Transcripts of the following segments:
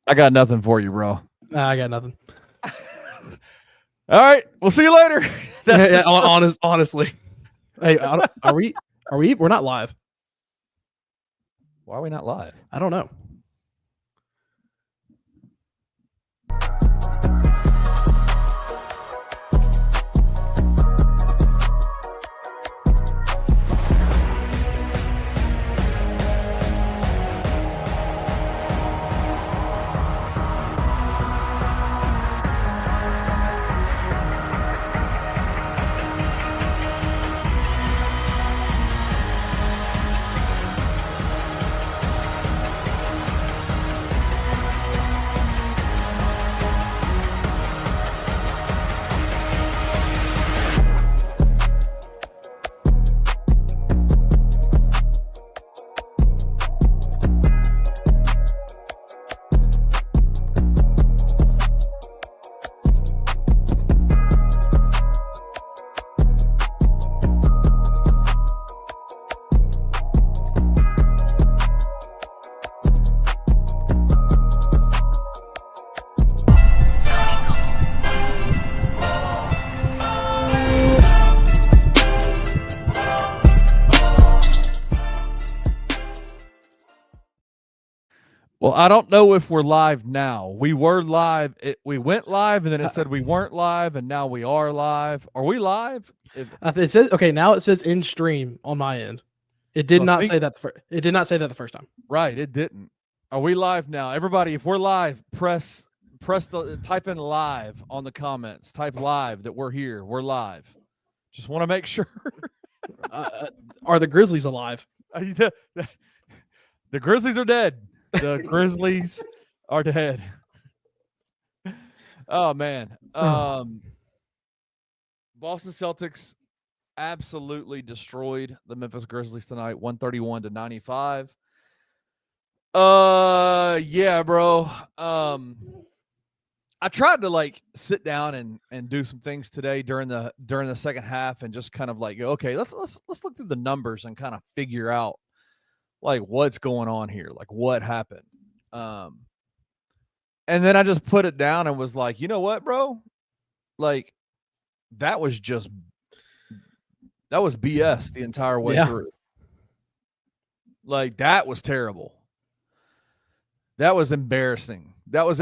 I got nothing for you, bro. Nah, I got nothing. All right, we'll see you later. Honestly, hey, are we? We're not live. Why are we not live? I don't know. Well, I don't know if we're live now. We were live. We went live, and then it said we weren't live, and now we are live. Are we live? It says okay. Now it says in stream on my end. It did not say that. It did not say that the first time. Right, it didn't. Are we live now? Everybody, if we're live, type in live on the comments. Type live that we're here. We're live. Just want to make sure. Are the Grizzlies alive? The Grizzlies are dead. The Grizzlies are dead. Oh man. Boston Celtics absolutely destroyed the Memphis Grizzlies tonight, 131-95. Yeah, bro. I tried to sit down and do some things today during the second half and just kind of okay, let's look through the numbers and kind of figure out what's going on here, what happened. And then I just put it down and was like, you know what, bro? That was BS the entire way through. That was terrible. That was embarrassing. That was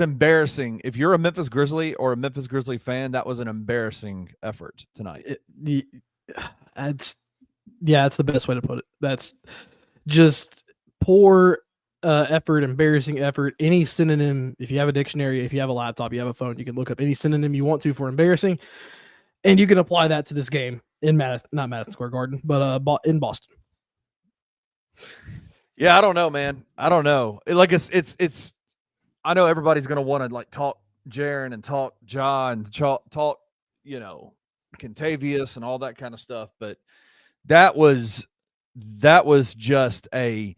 embarrassing. If you're a Memphis Grizzly or a Memphis Grizzly fan, that was an embarrassing effort tonight. It's the best way to put it. That's just poor effort, embarrassing effort. Any synonym, if you have a dictionary, if you have a laptop, you have a phone, you can look up any synonym you want to for embarrassing, and you can apply that to this game in not Madison Square Garden, but in Boston. Yeah, I don't know, man. I don't know. It's. I know everybody's gonna want to talk Jaren and talk Ja and talk, Contavious and all that kind of stuff, but that was just a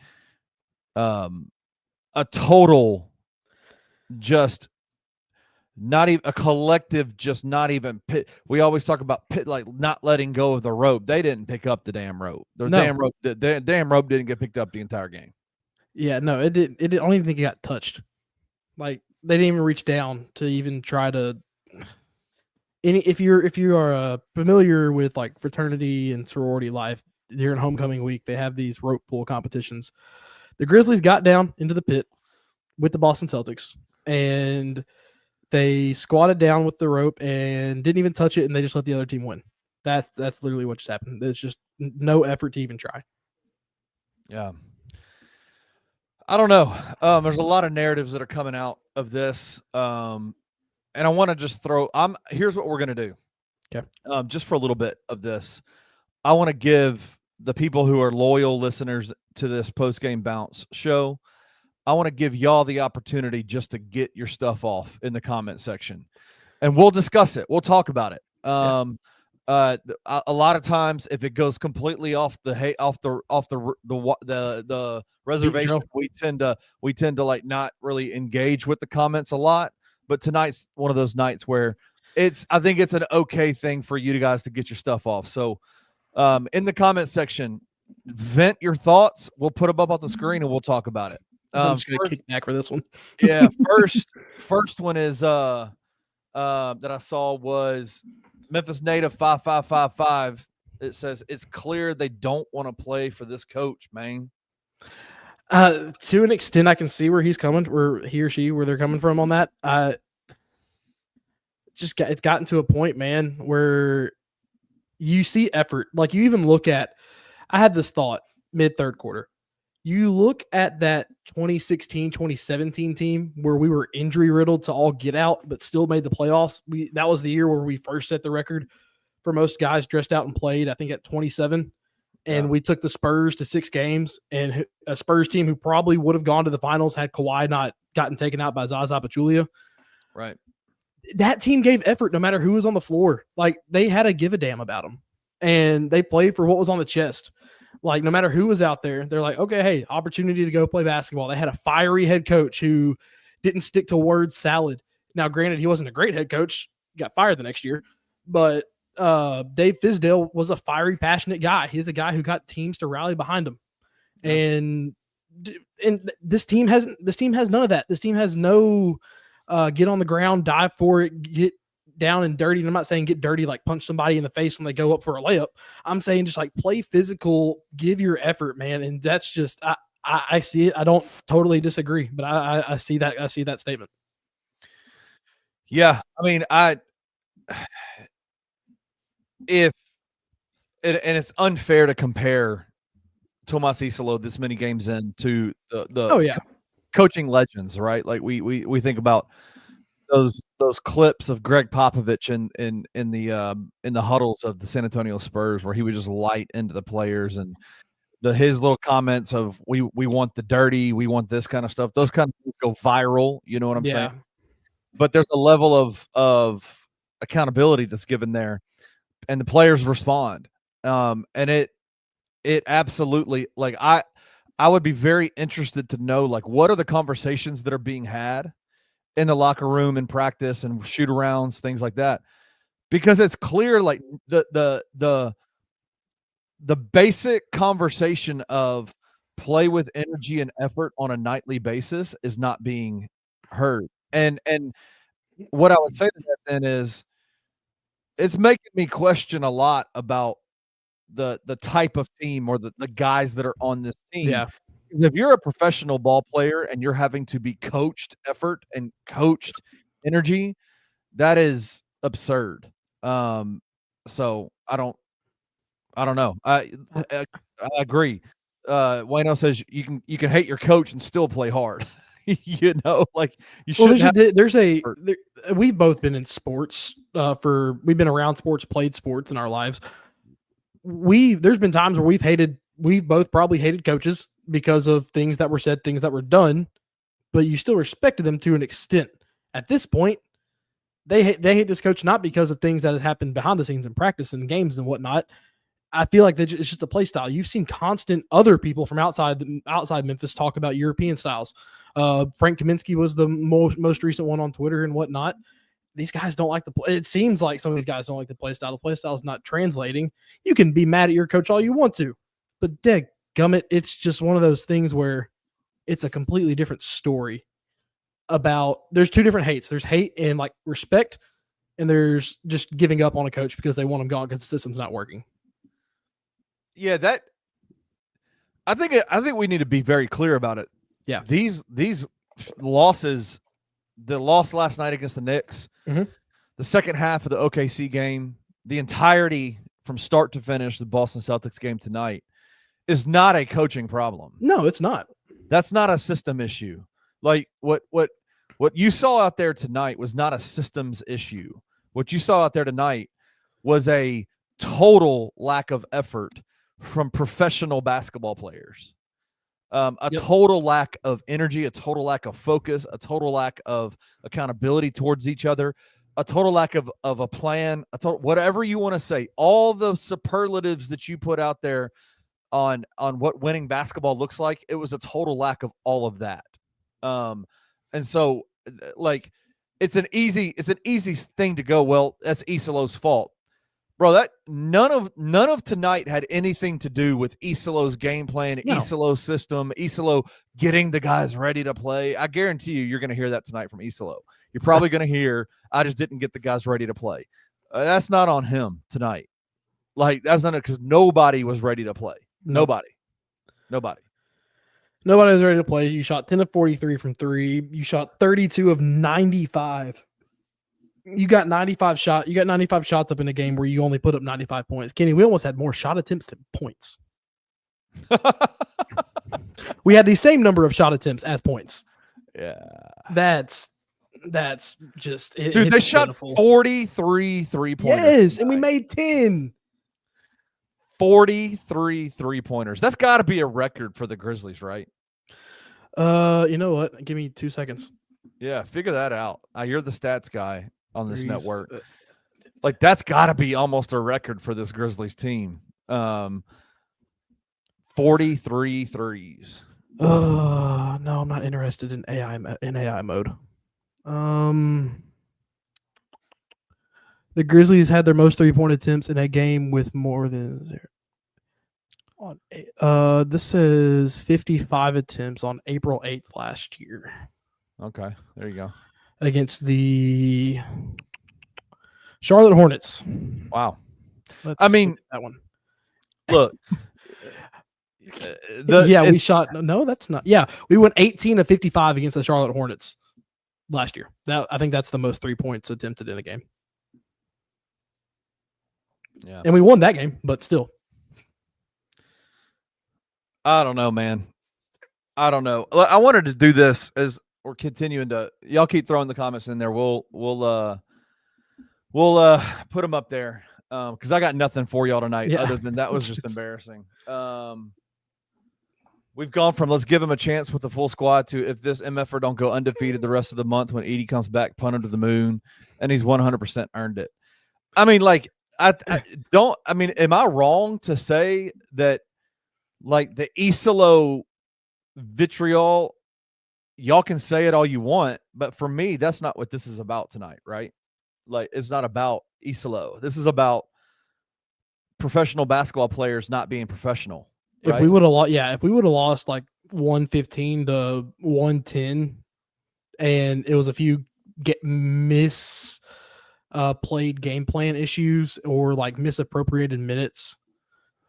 total, just not even a collective, just not even pit. We always talk about pit, not letting go of the rope. They didn't pick up the damn rope. The damn rope didn't get picked up the entire game. Yeah, no, it didn't. I don't even think it got touched. They didn't even reach down to even try to. If you are familiar with fraternity and sorority life during homecoming week, they have these rope pull competitions. The Grizzlies got down into the pit with the Boston Celtics, and they squatted down with the rope and didn't even touch it, and they just let the other team win. That's literally what just happened. There's just no effort to even try. Yeah. I don't know. There's a lot of narratives that are coming out of this. And I want to just here's what we're going to do. Okay. Just for a little bit of this, I want to give the people who are loyal listeners to this post-game bounce show, I want to give y'all the opportunity just to get your stuff off in the comment section, and we'll discuss it. We'll talk about it. A lot of times, if it goes completely off the reservation, we tend to not really engage with the comments a lot. But tonight's one of those nights where I think it's an okay thing for you guys to get your stuff off. So, in the comment section, vent your thoughts. We'll put them up on the screen and we'll talk about it. I'm just gonna kick back for this one. Yeah, first one is that I saw was Memphis native 5555. It says it's clear they don't want to play for this coach, man. To an extent, I can see where he's coming, where he or she, where they're coming from on that. It's gotten to a point, man, where you see effort. Like you even look at, I had this thought mid third quarter. You look at that 2016, 2017 team where we were injury riddled to all get out, but still made the playoffs. That was the year where we first set the record for most guys dressed out and played, I think at 27. And we took the Spurs to 6 games, and a Spurs team who probably would have gone to the finals had Kawhi not gotten taken out by Zaza Pachulia. Right. That team gave effort no matter who was on the floor. Like they had to give a damn about them, and they played for what was on the chest. Like no matter who was out there, they're like, okay, hey, opportunity to go play basketball. They had a fiery head coach who didn't stick to word salad. Now, granted, he wasn't a great head coach. He got fired the next year, but Dave Fizdale was a fiery, passionate guy. He's a guy who got teams to rally behind him. Yeah. And this team has none of that. This team has no get on the ground, dive for it, get down and dirty. And I'm not saying get dirty like punch somebody in the face when they go up for a layup. I'm saying just like play physical, give your effort, man. And that's just I see it. I don't totally disagree, but I see that. I see that statement. Yeah, I mean, it's unfair to compare Tomas Isolo this many games in to the coaching legends, right? Like we think about those clips of Greg Popovich in the huddles of the San Antonio Spurs where he would just light into the players, and his little comments of we want the dirty, we want this kind of stuff. Those kind of things go viral, you know what I'm saying? But there's a level of accountability that's given there, and the players respond. And it absolutely, like I would be very interested to know, like, what are the conversations that are being had in the locker room, in practice, and shoot arounds, things like that, because it's clear, like the basic conversation of play with energy and effort on a nightly basis is not being heard. And what I would say to that then is it's making me question a lot about the type of team or the guys that are on this team. Yeah. Because if you're a professional ball player and you're having to be coached effort and coached energy, that is absurd. So I don't know. I agree. Wayno says you can hate your coach and still play hard. You know, like you should. We've both been in sports we've been around sports, played sports in our lives. There's been times where we've both probably hated coaches because of things that were said, things that were done, but you still respected them to an extent. At this point, they hate this coach not because of things that have happened behind the scenes in practice and games and whatnot. I feel like it's just a play style. You've seen constant other people from outside Memphis talk about European styles. Frank Kaminsky was the most recent one on Twitter and whatnot. These guys don't like the play. It seems like some of these guys don't like the play style. The play style is not translating. You can be mad at your coach all you want to, but dadgummit, it's just one of those things where it's a completely different story about, there's two different hates. There's hate and like respect, and there's just giving up on a coach because they want him gone because the system's not working. Yeah, that I think we need to be very clear about it. Yeah. These losses, the loss last night against the Knicks, the second half of the OKC game, the entirety from start to finish, the Boston Celtics game tonight, is not a coaching problem. No, it's not. That's not a system issue. Like what you saw out there tonight was not a systems issue. What you saw out there tonight was a total lack of effort from professional basketball players. Total lack of energy, a total lack of focus, a total lack of accountability towards each other, a total lack of a plan, whatever you want to say, all the superlatives that you put out there on what winning basketball looks like. It was a total lack of all of that. And so like it's an easy thing to go, well, that's Isolo's fault. Bro, that none of tonight had anything to do with Isolo's game plan, No. Isolo's system, Isolo getting the guys ready to play. I guarantee you're going to hear that tonight from Isolo. You're probably going to hear, I just didn't get the guys ready to play. That's not on him tonight. Like, that's not it, because nobody was ready to play. No. Nobody was ready to play. You shot 10 of 43 from 3. You shot 32 of 95. You got 95 shots up in a game where you only put up 95 points. Kenny, we almost had more shot attempts than points. We had the same number of shot attempts as points. Yeah. That's just it. Dude, they shot 43 3-pointers. Yes, and we made 10. 43 3-pointers. That's got to be a record for the Grizzlies, right? You know what? Give me 2 seconds. Yeah, figure that out. You're the stats guy on this network. Like, that's got to be almost a record for this Grizzlies team. 43 threes. No, I'm not interested in AI mode. The Grizzlies had their most 3-point attempts in a game with more than 0. This says 55 attempts on April 8th last year. Okay, there you go. Against the Charlotte Hornets. Wow. Let's I mean, that one. Look. We shot. No, that's not. Yeah, we went 18 of 55 against the Charlotte Hornets last year. I think that's the most 3 points attempted in a game. Yeah, and we won that game, but still. I don't know, man. I don't know. I wanted to do this as we're continuing to. Y'all keep throwing the comments in there. We'll put them up there because I got nothing for y'all tonight other than that was just embarrassing. We've gone from let's give him a chance with the full squad to if this MFer don't go undefeated the rest of the month when Edie comes back, punt him to the moon, and he's 100% earned it. I mean, like, am I wrong to say that, like, the Isolo vitriol, y'all can say it all you want, but for me, that's not what this is about tonight, right? Like, it's not about Isolo. This is about professional basketball players not being professional. Right? If we would have lost like 115 to 110, and it was a few played game plan issues or like misappropriated minutes,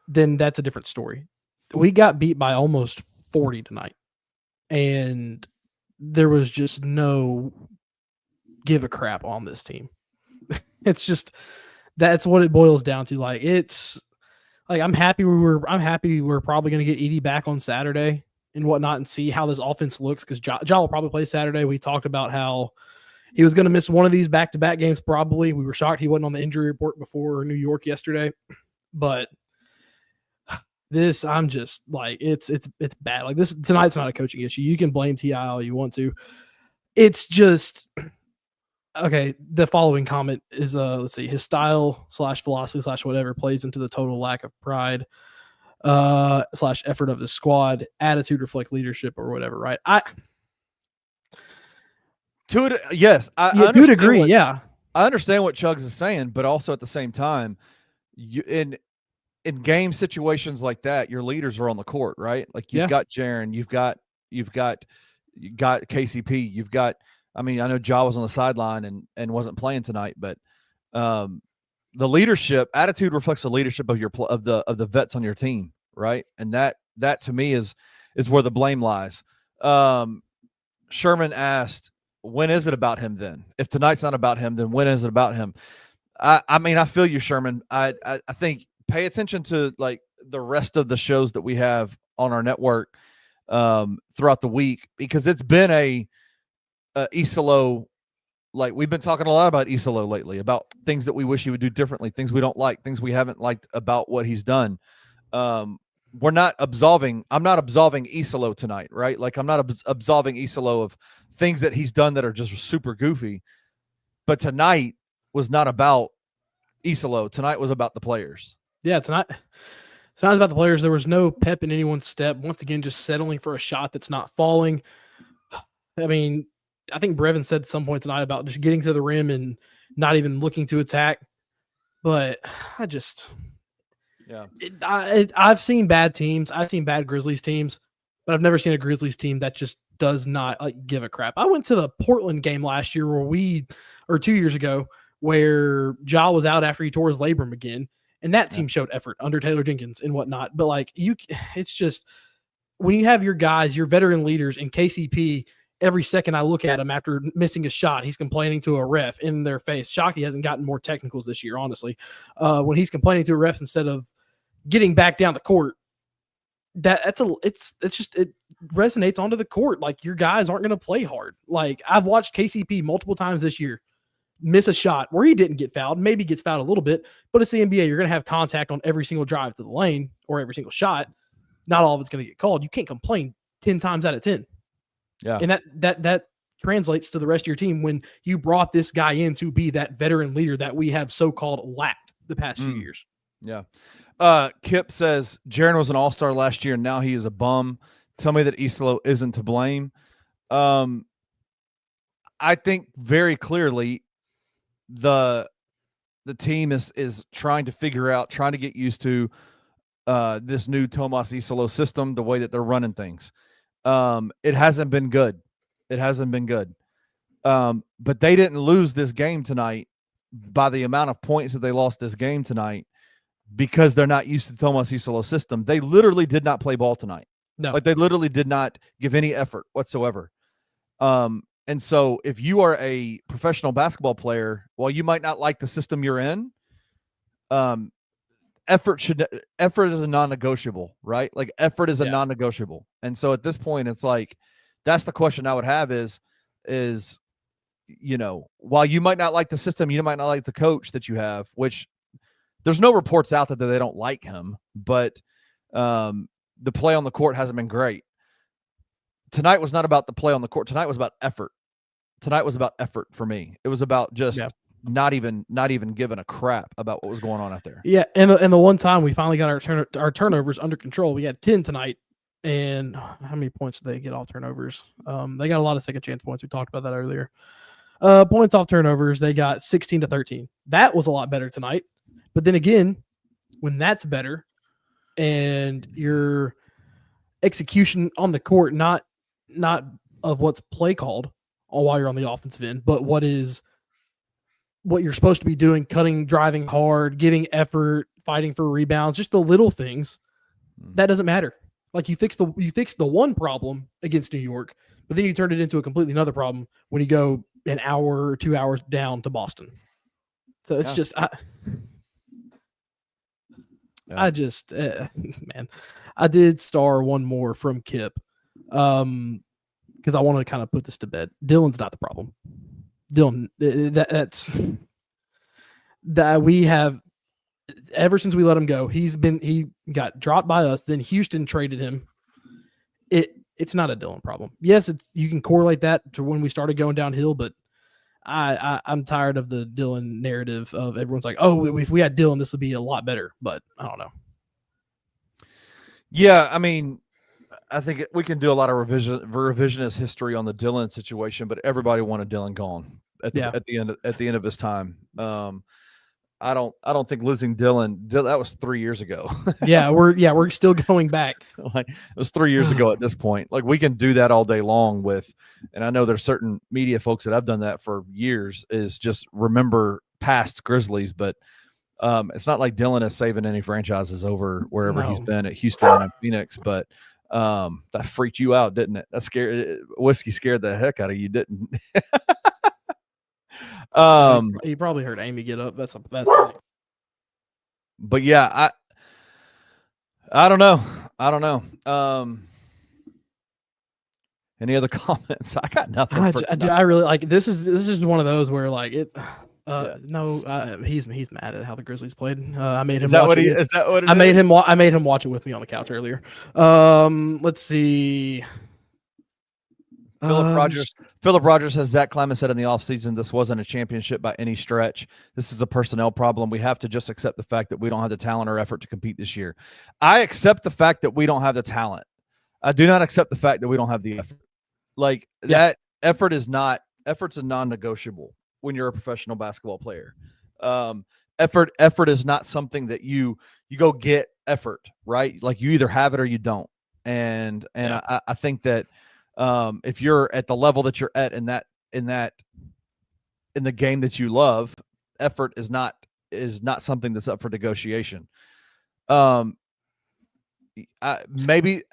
then that's a different story. We got beat by almost 40 tonight, and there was just no give a crap on this team. It's just that's what it boils down to. Like, it's like I'm happy we're probably going to get Edie back on Saturday and whatnot and see how this offense looks, because Ja will probably play Saturday. We talked about how he was going to miss one of these back-to-back games probably. We were shocked he wasn't on the injury report before New York yesterday. But this, I'm just like, it's bad. Like, this tonight's not a coaching issue. You can blame T.I. all you want to. It's just okay. The following comment is let's see, his style / philosophy / whatever plays into the total lack of pride / effort of the squad. Attitude reflect leadership or whatever, right? Yes, I do agree. I understand what Chugs is saying, but also at the same time, in game situations like that, your leaders are on the court, right? Like, you've got Jaren, you've got KCP, you've got. I mean, I know Ja was on the sideline and wasn't playing tonight, but the leadership attitude reflects the leadership of the vets on your team, right? And that to me is where the blame lies. Sherman asked, when is it about him then? If tonight's not about him, then when is it about him? I mean, I feel you, Sherman. I think pay attention to like the rest of the shows that we have on our network throughout the week, because it's been a Isolo, like, we've been talking a lot about Isolo lately, about things that we wish he would do differently, things we don't like, things we haven't liked about what he's done. I'm not absolving Isolo tonight, right? Like, I'm not absolving Isolo of things that he's done that are just super goofy. But tonight was not about Isolo. Tonight was about the players. Yeah, tonight's about the players. There was no pep in anyone's step. Once again, just settling for a shot that's not falling. I mean, I think Brevin said at some point tonight about just getting to the rim and not even looking to attack. But I just Yeah. I've seen bad teams. I've seen bad Grizzlies teams, but I've never seen a Grizzlies team that just does not like give a crap. I went to the Portland game last year or 2 years ago, where Ja was out after he tore his labrum again, and that team showed effort under Taylor Jenkins and whatnot. But like it's just when you have your guys, your veteran leaders, and KCP. Every second I look at him after missing a shot, he's complaining to a ref in their face. Shocked he hasn't gotten more technicals this year, honestly. When he's complaining to a ref instead of getting back down the court, it resonates onto the court. Like, your guys aren't going to play hard. Like, I've watched KCP multiple times this year miss a shot where he didn't get fouled, maybe gets fouled a little bit, but it's the NBA. You're going to have contact on every single drive to the lane or every single shot. Not all of it's going to get called. You can't complain 10 times out of 10. Yeah. And that translates to the rest of your team when you brought this guy in to be that veteran leader that we have so-called lacked the past few years. Yeah. Kip says, Jaren was an all-star last year, and now he is a bum. Tell me that Isolo isn't to blame. I think very clearly the team is trying to figure out, trying to get used to this new Tomas Isolo system, the way that they're running things. It hasn't been good. But they didn't lose this game tonight by the amount of points that they lost this game tonight because they're not used to Tomas Isolo's system. They literally did not play ball tonight. No. Like, they literally did not give any effort whatsoever. And so if you are a professional basketball player, while you might not like the system you're in, effort is a non-negotiable, right? Like, effort is a non-negotiable. And so at this point, it's like, that's the question I would have is, while you might not like the system, you might not like the coach that you have, which there's no reports out that they don't like him, but the play on the court hasn't been great. Tonight was not about the play on the court. Tonight was about effort. Tonight was about effort for me. It was about just not even giving a crap about what was going on out there. Yeah, and the one time we finally got our turnovers under control, we had 10 tonight. And how many points did they get off turnovers? They got a lot of second chance points. We talked about that earlier. Points off turnovers, they got 16 to 13. That was a lot better tonight. But then again, when that's better and your execution on the court, not of what's play called while you're on the offensive end, but what you're supposed to be doing, cutting, driving hard, getting effort, fighting for rebounds, just the little things, that doesn't matter. Like, you fixed the one problem against New York, but then you turned it into a completely another problem when you go an hour or 2 hours down to Boston. So it's just man, I did star one more from Kip because I wanted to kind of put this to bed. Dylan's not the problem. Dylan, that's that we have ever since we let him go. He got dropped by us. Then Houston traded him. It's not a Dylan problem. Yes, you can correlate that to when we started going downhill, but I'm tired of the Dylan narrative of everyone's like, oh, if we had Dylan, this would be a lot better. But I don't know. Yeah, I mean, I think we can do a lot of revisionist history on the Dylan situation, but everybody wanted Dylan gone at the end of his time. I don't think losing Dylan, that was 3 years ago. we're still going back. Like, it was 3 years ago at this point. Like, we can do that all day long with, and I know there's certain media folks that have done that for years, is just remember past Grizzlies, but it's not like Dylan is saving any franchises over wherever he's been at Houston and Phoenix, but that freaked you out, didn't it? That whiskey scared the heck out of you, didn't? You probably heard Amy get up. That's but yeah, I don't know. Any other comments? I got nothing. I really like this. Is one of those where like it. No, he's mad at how the Grizzlies played. I made him. Is that what it I made him. I made him watch it with me on the couch earlier. Let's see. Philip Rogers says Zach Kleiman said in the offseason, this wasn't a championship by any stretch. This is a personnel problem. We have to just accept the fact that we don't have the talent or effort to compete this year. I accept the fact that we don't have the talent. I do not accept the fact that we don't have the effort. Like, that effort's a non-negotiable when you're a professional basketball player. effort is not something that you go get effort, right? Like you either have it or you don't. And I think that if you're at the level that you're at in the game that you love, effort is not something that's up for negotiation. Maybe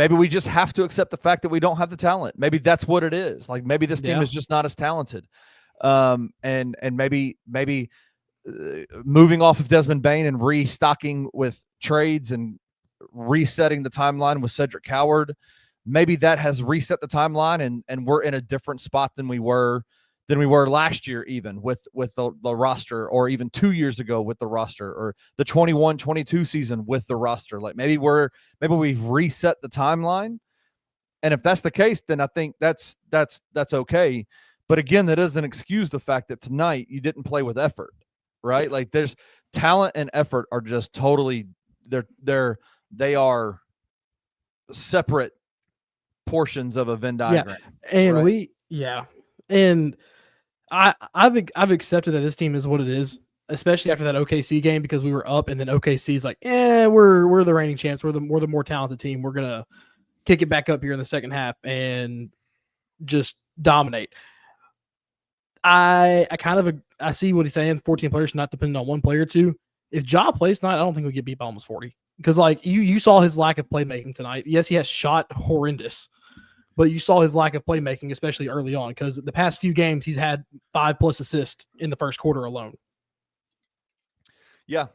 we just have to accept the fact that we don't have the talent. Maybe that's what it is. Like maybe this team is just not as talented. And maybe moving off of Desmond Bane and restocking with trades and resetting the timeline with Cedric Howard, maybe that has reset the timeline and we're in a different spot than we were last year, even with the roster, or even 2 years ago with the roster, or the 21-22 season with the roster. Like maybe we've reset the timeline. And if that's the case, then I think that's okay. But again, that doesn't excuse the fact that tonight you didn't play with effort, right? Like there's talent and effort are just totally, they are separate portions of a Venn diagram. Yeah. And right? And I've accepted that this team is what it is, especially after that OKC game, because we were up and then OKC's like, we're the reigning champs. We're the more talented team. We're gonna kick it back up here in the second half and just dominate. I see what he's saying. 14 players, not depending on one player or two. If Ja plays tonight, I don't think we get beat by almost 40. Because like you saw his lack of playmaking tonight. Yes, he has shot horrendous, but you saw his lack of playmaking, especially early on, because the past few games he's had 5+ assists in the first quarter alone. Yeah.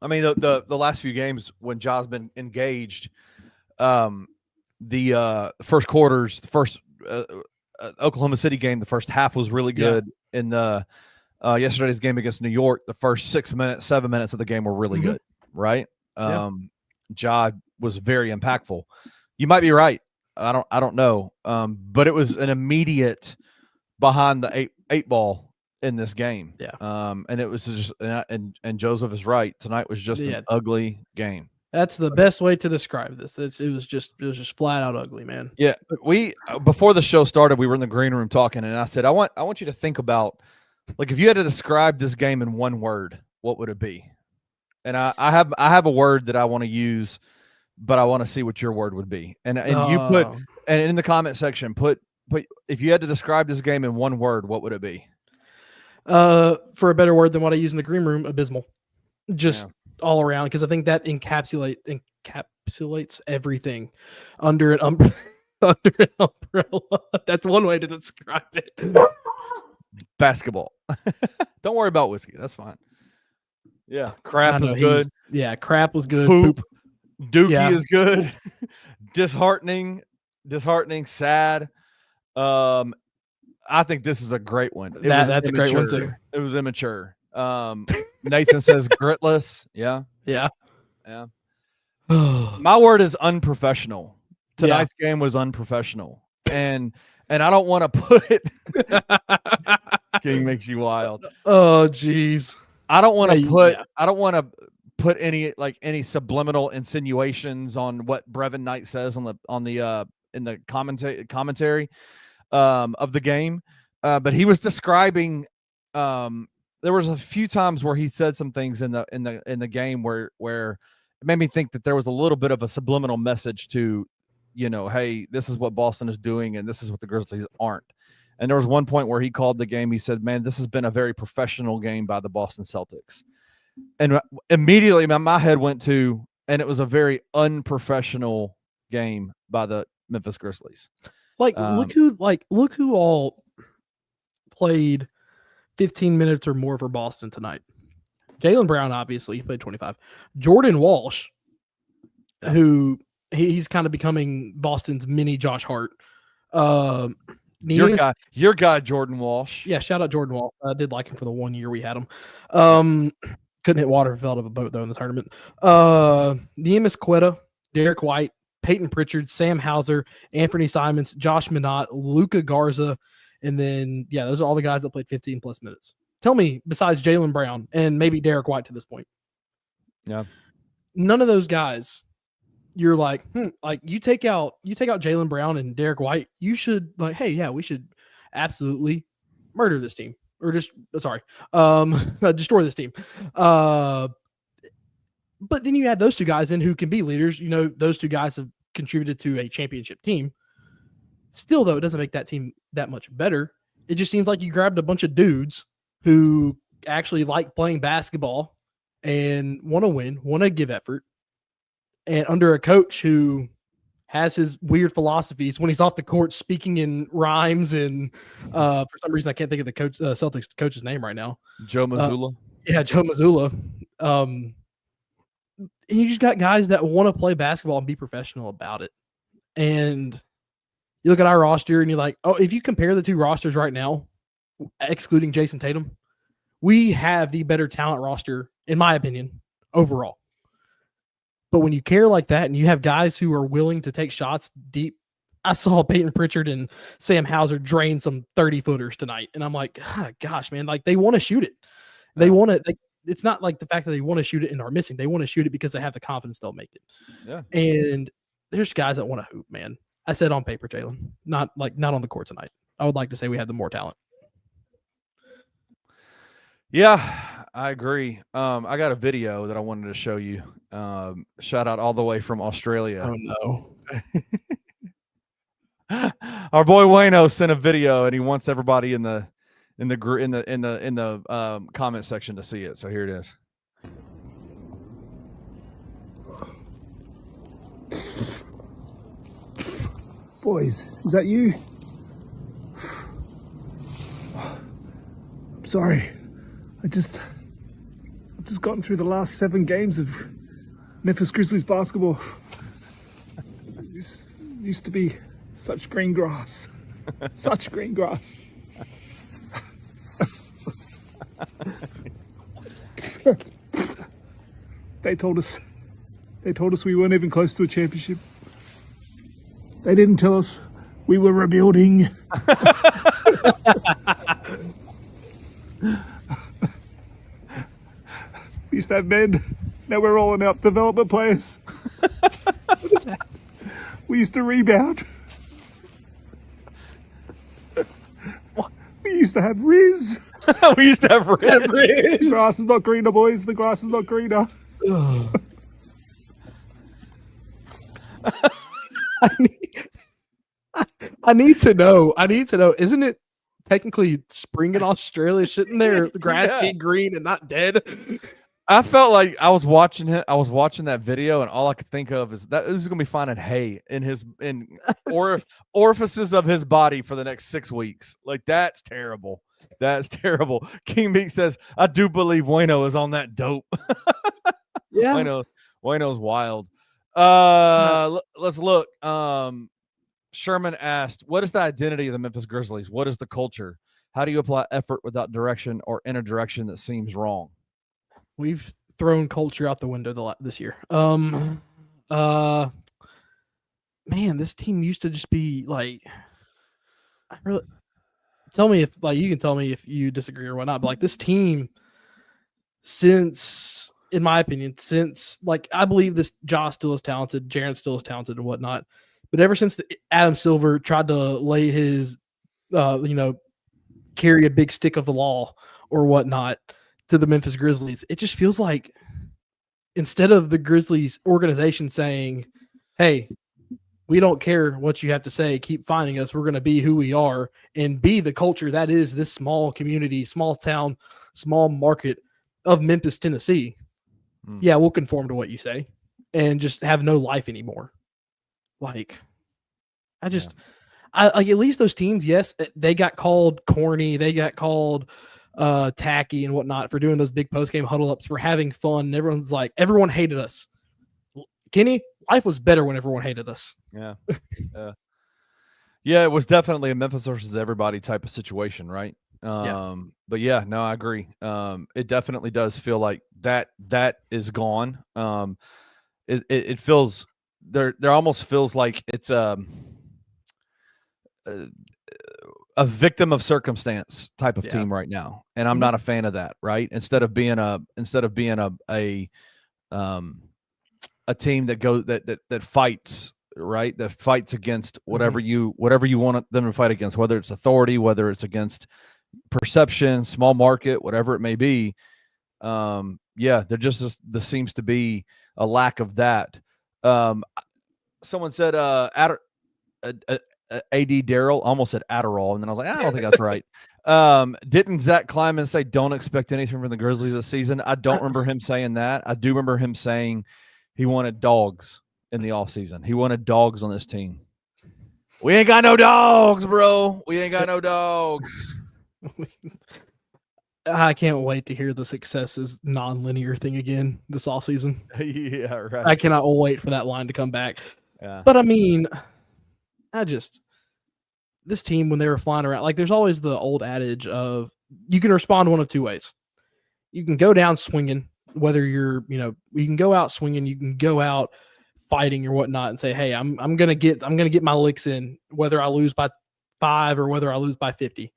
I mean, the last few games when Ja's been engaged, the first quarters, the first Oklahoma City game, the first half was really good. Yeah. In the yesterday's game against New York, the first 7 minutes of the game were really good, right? Ja was very impactful. You might be right. I don't know. But it was an immediate behind the eight ball in this game. Yeah. And it was just, and Joseph is right. Tonight was just an ugly game. That's the best way to describe this. It was just flat out ugly, man. Yeah. Before the show started, we were in the green room talking, and I said, I want you to think about, like, if you had to describe this game in one word, what would it be? And I have a word that I want to use, but I want to see what your word would be. And you put, and in the comment section, put if you had to describe this game in one word, what would it be? For a better word than what I use in the green room, abysmal. Just all around, because I think that encapsulates everything under an umbrella. That's one way to describe it. Basketball. Don't worry about whiskey. That's fine. Yeah, crap was good. Yeah, crap was good. Poop. Dookie is good. Disheartening, sad. I think this is a great one. That's immature. A great one too. It was immature. Nathan says gritless. Yeah. My word is unprofessional. Tonight's game was unprofessional, and I don't want to put King makes you wild. Oh geez. I don't want to put any subliminal insinuations on what Brevin Knight says in the commentary of the game, but he was describing. There was a few times where he said some things in the game where it made me think that there was a little bit of a subliminal message to, hey, this is what Boston is doing and this is what the Grizzlies aren't. And there was one point where he called the game. He said, "Man, this has been a very professional game by the Boston Celtics." And immediately my head went to, and it was a very unprofessional game by the Memphis Grizzlies. Look who all played 15 minutes or more for Boston tonight. Jaylen Brown, obviously, he played 25. Jordan Walsh, who he's kind of becoming Boston's mini Josh Hart. Your guy, Jordan Walsh. Yeah, shout out Jordan Walsh. I did like him for the 1 year we had him. Couldn't hit water if he fell out of a boat, though, in the tournament. Neemias Quetta, Derek White, Peyton Pritchard, Sam Hauser, Anthony Simons, Josh Minott, Luka Garza, and then, those are all the guys that played 15+ minutes. Tell me, besides Jaylen Brown and maybe Derek White to this point. Yeah. None of those guys, you're like, you take out Jaylen Brown and Derek White, you should we should absolutely murder this team. or just sorry, destroy this team. But then you add those two guys in who can be leaders. You know, those two guys have contributed to a championship team. Still, though, it doesn't make that team that much better. It just seems like you grabbed a bunch of dudes who actually like playing basketball and want to win, want to give effort, and under a coach who has his weird philosophies when he's off the court speaking in rhymes and for some reason I can't think of the coach Celtics coach's name right now. Joe Mazzulla. Yeah, Joe Mazzulla. And you just got guys that want to play basketball and be professional about it. And you look at our roster and you're like, oh, if you compare the two rosters right now, excluding Jason Tatum, we have the better talent roster, in my opinion, overall. But when you care like that and you have guys who are willing to take shots deep, I saw Peyton Pritchard and Sam Hauser drain some 30-footers tonight. And I'm like, gosh, man, like they want to shoot it. They want to, it's not like the fact that they want to shoot it and are missing. They want to shoot it because they have the confidence they'll make it. Yeah. And there's guys that want to hoop, man. I said on paper, Jalen, not on the court tonight. I would like to say we have the more talent. Yeah, I agree. I got a video that I wanted to show you. Shout out all the way from Australia. Oh no. Our boy Wayno sent a video and he wants everybody in the comment section to see it. So here it is. Boys, is that you? I'm sorry. I've just gotten through the last 7 games of Memphis Grizzlies basketball. This used to be such green grass. Such green grass. They told us we weren't even close to a championship. They didn't tell us we were rebuilding. We used to have men. Now we're rolling out development players. What is that? We used to rebound. We used to have Riz. We used to have Riz. The grass is not greener, boys. The grass is not greener. I need to know. Isn't it technically spring in Australia? Shouldn't their grass be green and not dead? I felt like I was watching that video, and all I could think of is that this is gonna be finding hay in orifices of his body for the next 6 weeks. Like that's terrible. That's terrible. King Beak says, I do believe Wayno is on that dope. Yeah. Wayno's wild. Let's look. Sherman asked, what is the identity of the Memphis Grizzlies? What is the culture? How do you apply effort without direction or in a direction that seems wrong? We've thrown culture out the window this year. Man, this team used to just be like, tell me if you can tell me if you disagree or whatnot, but like this team since, in my opinion, I believe this Josh still is talented, Jaren still is talented and whatnot, but ever since Adam Silver tried to lay his, carry a big stick of the law or whatnot to the Memphis Grizzlies, it just feels like instead of the Grizzlies organization saying, hey, we don't care what you have to say, keep finding us, we're going to be who we are and be the culture that is this small community, small town, small market of Memphis, Tennessee. Yeah, we'll conform to what you say and just have no life anymore. Like, I like at least those teams, yes, they got called corny, they got called tacky and whatnot for doing those big post-game huddle-ups, for having fun. And everyone's like, everyone hated us. Kenny, life was better when everyone hated us. Yeah. Yeah, it was definitely a Memphis versus everybody type of situation, right? But yeah, no, I agree. It definitely does feel like that is gone. It feels there almost feels like it's a victim of circumstance type of team right now, and I'm not a fan of that. Right? Instead of being a team that fights, right? That fights against whatever you want them to fight against, whether it's authority, whether it's against perception, small market, whatever it may be. Yeah, there seems to be a lack of that. Someone said AD Darrell, almost said Adderall, and then I was like, I don't think that's right. Didn't Zach Kleiman say don't expect anything from the Grizzlies this season? I don't remember him saying that. I do remember him saying he wanted dogs in the offseason. He wanted dogs on this team. We ain't got no dogs, bro. We ain't got no dogs. I can't wait to hear the successes non-linear thing again this offseason. Yeah, right. I cannot wait for that line to come back. Yeah. But I mean, this team, when they were flying around, like there's always the old adage of you can respond one of two ways. You can go down swinging, whether you can go out swinging, you can go out fighting or whatnot and say, hey, I'm going to get my licks in, whether I lose by 5 or whether I lose by 50.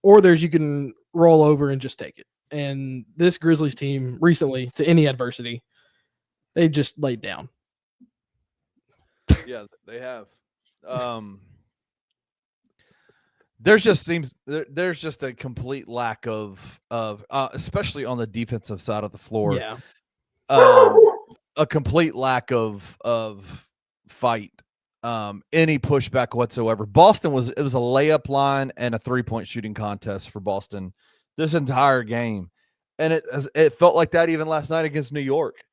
Or you can roll over and just take it. And this Grizzlies team recently, to any adversity, they just laid down. Yeah, they have. There's just a complete lack of especially on the defensive side of the floor. Yeah. A complete lack of fight. Any pushback whatsoever. Boston was a layup line and a 3-point shooting contest for Boston this entire game. And it felt like that even last night against New York.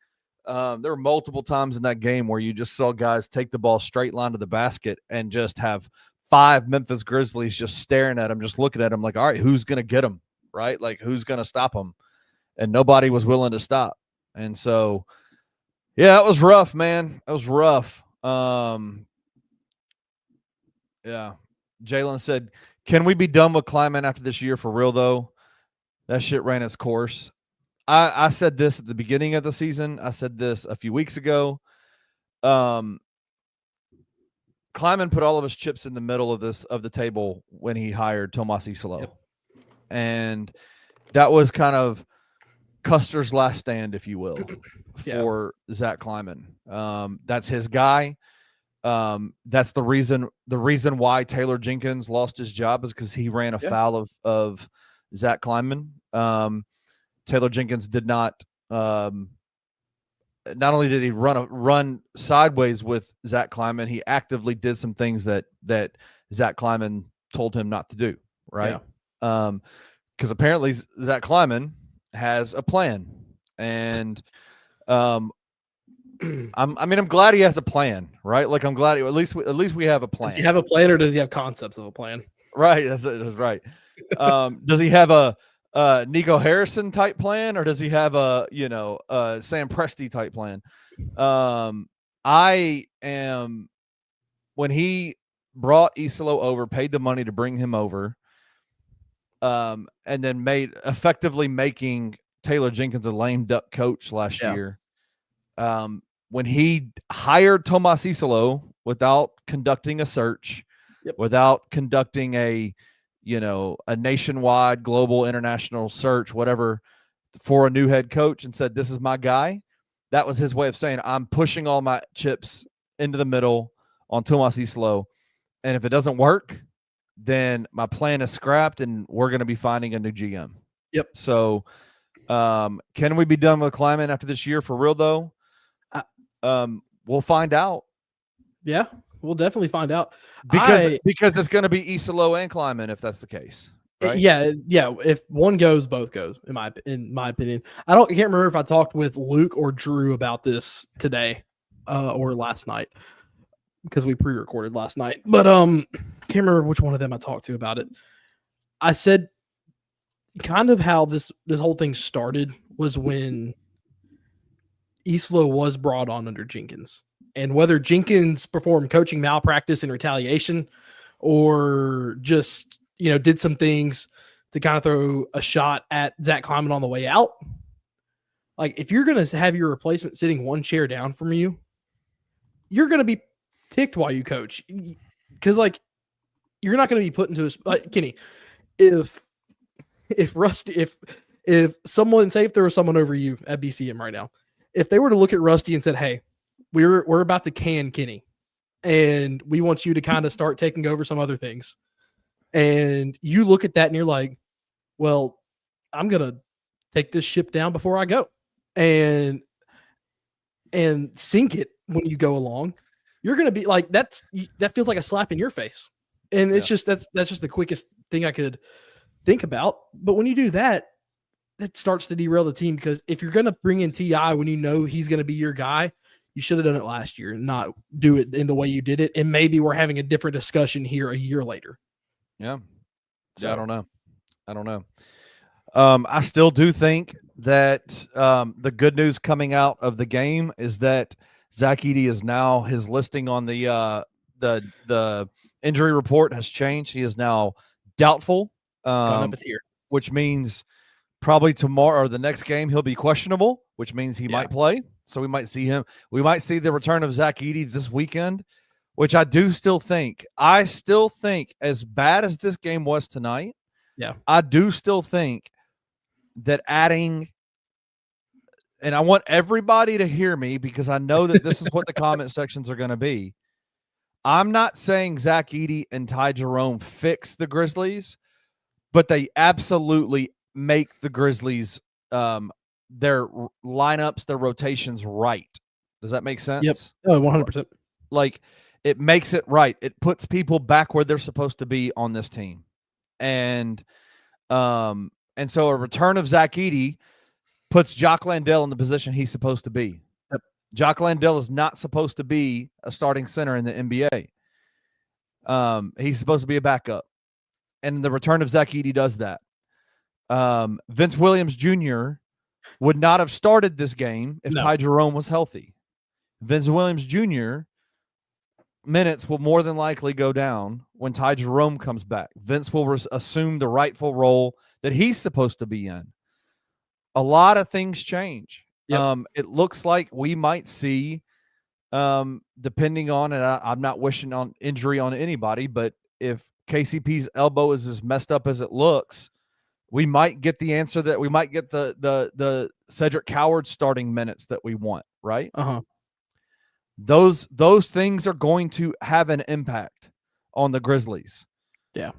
There were multiple times in that game where you just saw guys take the ball straight line to the basket and just have 5 Memphis Grizzlies just staring at him, just looking at him like, all right, who's going to get him, right? Like, who's going to stop him? And nobody was willing to stop. And so, yeah, it was rough, man. It was rough. Yeah. Jalen said, can we be done with Kleiman after this year for real, though? That shit ran its course. I said this at the beginning of the season. I said this a few weeks ago. Kleiman put all of his chips in the middle of the table when he hired Tomas Isolo. Yep. And that was kind of Custer's last stand, if you will, for Zach Kleiman. That's his guy. That's the reason why Taylor Jenkins lost his job is because he ran afoul of Zach Kleiman. Taylor Jenkins did not only did he run sideways with Zach Kleiman, he actively did some things that Zach Kleiman told him not to do, right? Because apparently Zach Kleiman has a plan, and I'm glad he has a plan, right? Like, I'm glad at least we have a plan. Does he have a plan, or does he have concepts of a plan? Right, that's right. Does he have a Nico Harrison type plan, or does he have a Sam Presti type plan? When he brought Isolo over, paid the money to bring him over, and then effectively making Taylor Jenkins a lame duck coach last year. When he hired Tomas Isolo without conducting a search, without conducting a nationwide, global, international search, whatever, for a new head coach, and said, this is my guy. That was his way of saying, I'm pushing all my chips into the middle on Tomas Isolo. And if it doesn't work, then my plan is scrapped and we're going to be finding a new GM. Yep. So can we be done with Kleiman after this year for real, though? We'll find out. Yeah, we'll definitely find out. Because it's going to be Isolo and Kleiman if that's the case. Right? Yeah. If one goes, both goes. In my opinion, I can't remember if I talked with Luke or Drew about this today or last night, because we pre-recorded last night. But can't remember which one of them I talked to about it. I said kind of how this whole thing started was when Isolo was brought on under Jenkins. And whether Jenkins performed coaching malpractice in retaliation or just, did some things to kind of throw a shot at Zach Kleiman on the way out. Like, if you're going to have your replacement sitting one chair down from you, you're going to be ticked while you coach. Because, you're not going to be put into Kenny, if someone, say if there was someone over you at BCM right now, if they were to look at Rusty and said, hey, we're about to can Kenny, and we want you to kind of start taking over some other things. And you look at that and you're like, well, I'm going to take this ship down before I go and sink it when you go along. You're going to be like, that feels like a slap in your face. And it's just, that's just the quickest thing I could think about. But when you do that, that starts to derail the team, because if you're going to bring in T.I. when you know he's going to be your guy, you should have done it last year and not do it in the way you did it. And maybe we're having a different discussion here a year later. Yeah. So, I don't know. I still do think that the good news coming out of the game is that Zach Edey is now, his listing on the injury report has changed. He is now doubtful, Gone up a tier. which means probably tomorrow or the next game he'll be questionable, which means he might play. So we might see him. We might see the return of Zach Edey this weekend, which I still think, as bad as this game was tonight, I do still think that adding, and I want everybody to hear me because I know that this is what the comment sections are going to be. I'm not saying Zach Edey and Ty Jerome fix the Grizzlies, but they absolutely make the Grizzlies their lineups, their rotations right. Does that make sense? Yep. Oh, 100%. Like, it makes it right. It puts people back where they're supposed to be on this team. And so a return of Zach Edey puts Jock Landale in the position he's supposed to be. Yep. Jock Landale is not supposed to be a starting center in the NBA. He's supposed to be a backup. And the return of Zach Edey does that. Vince Williams Jr. would not have started this game if Ty Jerome was healthy. Vince Williams Jr. minutes will more than likely go down when Ty Jerome comes back. Vince will assume the rightful role that he's supposed to be in. A lot of things change. Yep. It looks like we might see, depending on, and I'm not wishing on injury on anybody, but if KCP's elbow is as messed up as it looks, we might get the answer that we might get the Cedric Coward starting minutes that we want, right? Those things are going to have an impact on the Grizzlies. Yeah.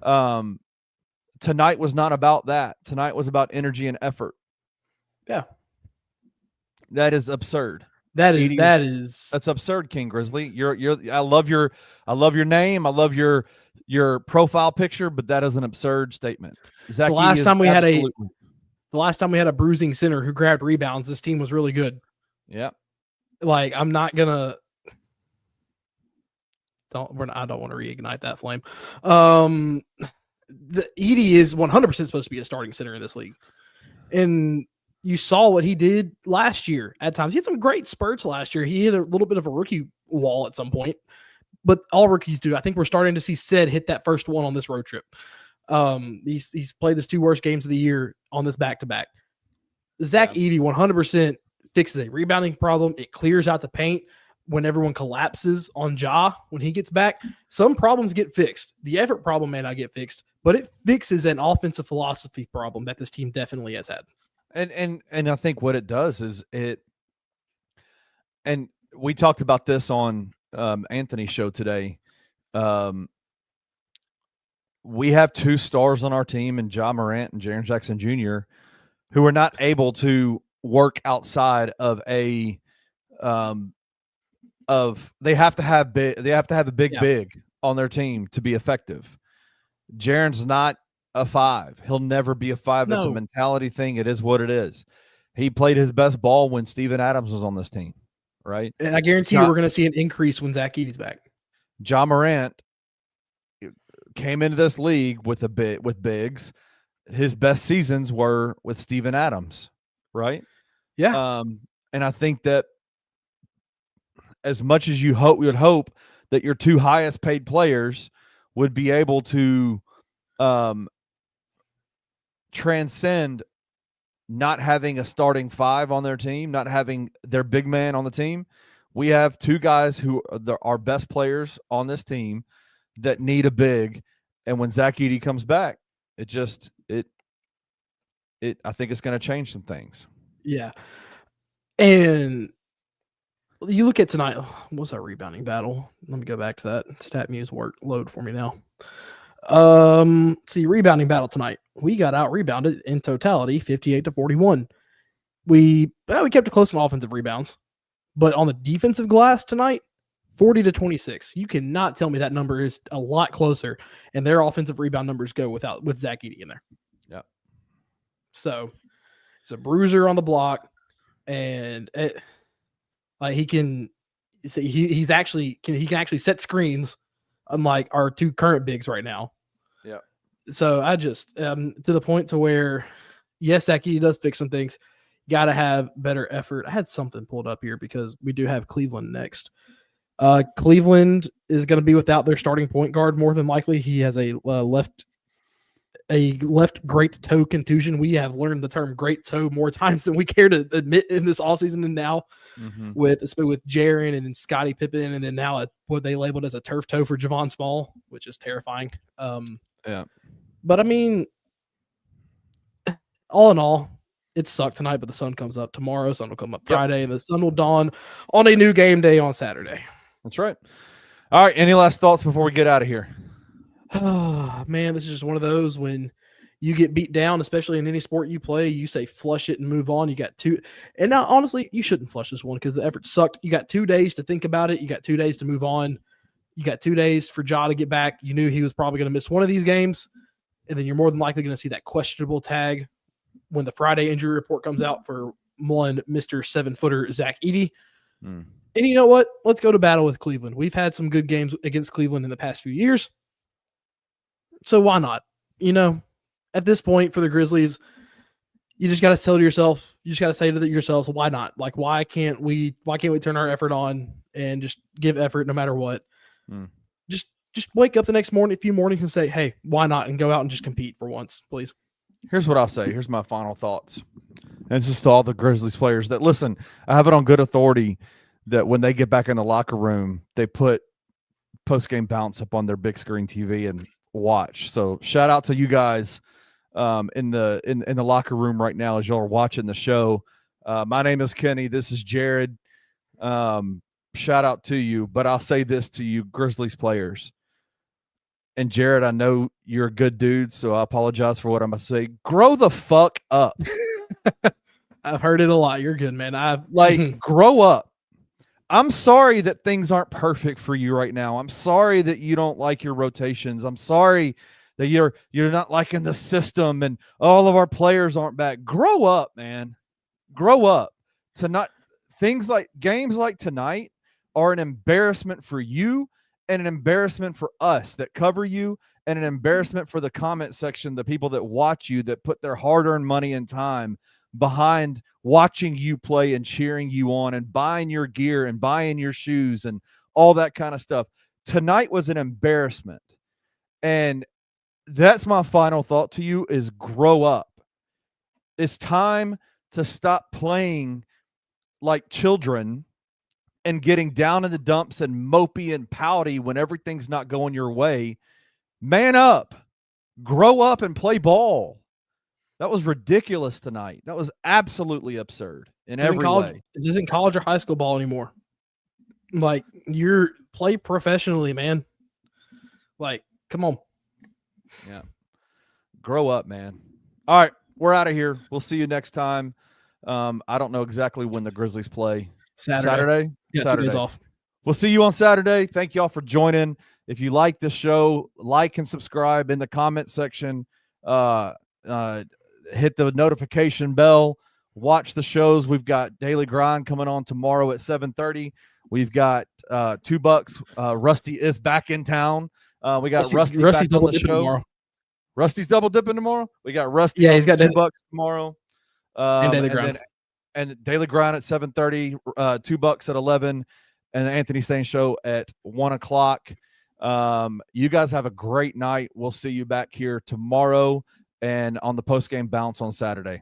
Tonight was not about that. Tonight was about energy and effort. Yeah. That is absurd. That's absurd, King Grizzly. I love your name. I love your profile picture, but that is an absurd statement. The last time we had a bruising center who grabbed rebounds, this team was really good. Yeah. Like, I'm not gonna I don't want to reignite that flame. The Edey is 100% supposed to be a starting center in this league. And you saw what he did last year at times. He had some great spurts last year. He hit a little bit of a rookie wall at some point, but all rookies do. I think we're starting to see Ced hit that first one on this road trip. He's played his two worst games of the year on this back-to-back. Zach Edey 100% fixes a rebounding problem. It clears out the paint when everyone collapses on Ja when he gets back. Some problems get fixed. The effort problem may not get fixed, but it fixes an offensive philosophy problem that this team definitely has had. And I think what it does is and we talked about this on Anthony's show today. We have two stars on our team, and Ja Morant and Jaren Jackson Jr., who are not able to work outside of they have to have a big on their team to be effective. Jaren's not a 5. He'll never be a 5. It's a mentality thing. It is what it is. He played his best ball when Steven Adams was on this team, right? And I guarantee you we're going to see an increase when Zach Edey's back. Ja Morant came into this league with bigs. His best seasons were with Steven Adams, right? Yeah. And I think that as much as we would hope that your two highest paid players would be able to transcend not having a starting 5 on their team, not having their big man on the team. We have two guys who are our best players on this team that need a big. And when Zach Edey comes back, I think it's going to change some things. Yeah. And you look at tonight, what was that rebounding battle? Let me go back to that. StatMuse load for me now. See, rebounding battle tonight. We got out rebounded in totality, 58-41. We kept it close on offensive rebounds, but on the defensive glass tonight, 40-26. You cannot tell me that number is a lot closer, and their offensive rebound numbers go with Zach Edey in there. Yeah. So it's a bruiser on the block, and he can actually set screens, unlike our two current bigs right now. Yeah. So I just to the point to where, yes, Zach Edey does fix some things. Got to have better effort. I had something pulled up here because we do have Cleveland next. Cleveland is going to be without their starting point guard more than likely. He has a left great toe contusion. We have learned the term great toe more times than we care to admit in this offseason and now with Jaren and then Scottie Pippen, and then now what they labeled as a turf toe for Javon Small, which is terrifying. Yeah. But I mean, all in all, it sucked tonight, but the sun comes up tomorrow. Sun will come up Friday, and the sun will dawn on a new game day on Saturday. That's right. All right. Any last thoughts before we get out of here? Oh, man, this is just one of those when you get beat down, especially in any sport you play, you say flush it and move on. You got two. And now, honestly, you shouldn't flush this one because the effort sucked. You got 2 days to think about it. You got 2 days to move on. You got 2 days for Ja to get back. You knew he was probably going to miss one of these games. And then you're more than likely going to see that questionable tag when the Friday injury report comes out for one Mr. 7-footer Zach Edey. And you know what? Let's go to battle with Cleveland. We've had some good games against Cleveland in the past few years. So why not? You know, at this point for the Grizzlies, you just got to tell yourself, you just got to say to yourselves, why not? Like, why can't we turn our effort on and just give effort no matter what? Just wake up the next morning, a few mornings and say, hey, why not? And go out and just compete for once, please. Here's what I'll say. Here's my final thoughts. And it's just to all the Grizzlies players that listen, I have it on good authority that when they get back in the locker room, they put post-game bounce up on their big screen TV and watch. So shout out to you guys in the locker room right now as y'all are watching the show. My name is Kenny. This is Jared. Shout out to you. But I'll say this to you, Grizzlies players. And Jared, I know you're a good dude, so I apologize for what I'm going to say. Grow the fuck up. I've heard it a lot. You're good, man. Grow up. I'm sorry that things aren't perfect for you right now. I'm sorry that you don't like your rotations. I'm sorry that you're not liking the system and all of our players aren't back. Grow up, man. Grow up. Games like tonight are an embarrassment for you and an embarrassment for us that cover you and an embarrassment for the comment section, the people that watch you, that put their hard-earned money and time behind watching you play and cheering you on and buying your gear and buying your shoes and all that kind of stuff. Tonight was an embarrassment. And that's my final thought to you is grow up. It's time to stop playing like children and getting down in the dumps and mopey and pouty when everything's not going your way. Man up, grow up and play ball. That was ridiculous tonight. That was absolutely absurd in every way. This isn't college or high school ball anymore. Like, you're play professionally, man. Like, come on. Yeah. Grow up, man. All right. We're out of here. We'll see you next time. I don't know exactly when the Grizzlies play. Saturday? Yeah, Saturday. 2 days off. We'll see you on Saturday. Thank y'all for joining. If you like this show, like and subscribe in the comment section. Hit the notification bell. Watch the shows. We've got Daily Grind coming on tomorrow at 7:30. We've got $2. Rusty is back in town. We got Rusty back on the show. Tomorrow. Rusty's double dipping tomorrow. We got Rusty. Yeah, he's got $2 tomorrow. And Daily Grind. And Daily Grind at 7:30, $2 at 11, and the Anthony Stain Show at 1 o'clock. You guys have a great night. We'll see you back here tomorrow and on the post-game bounce on Saturday.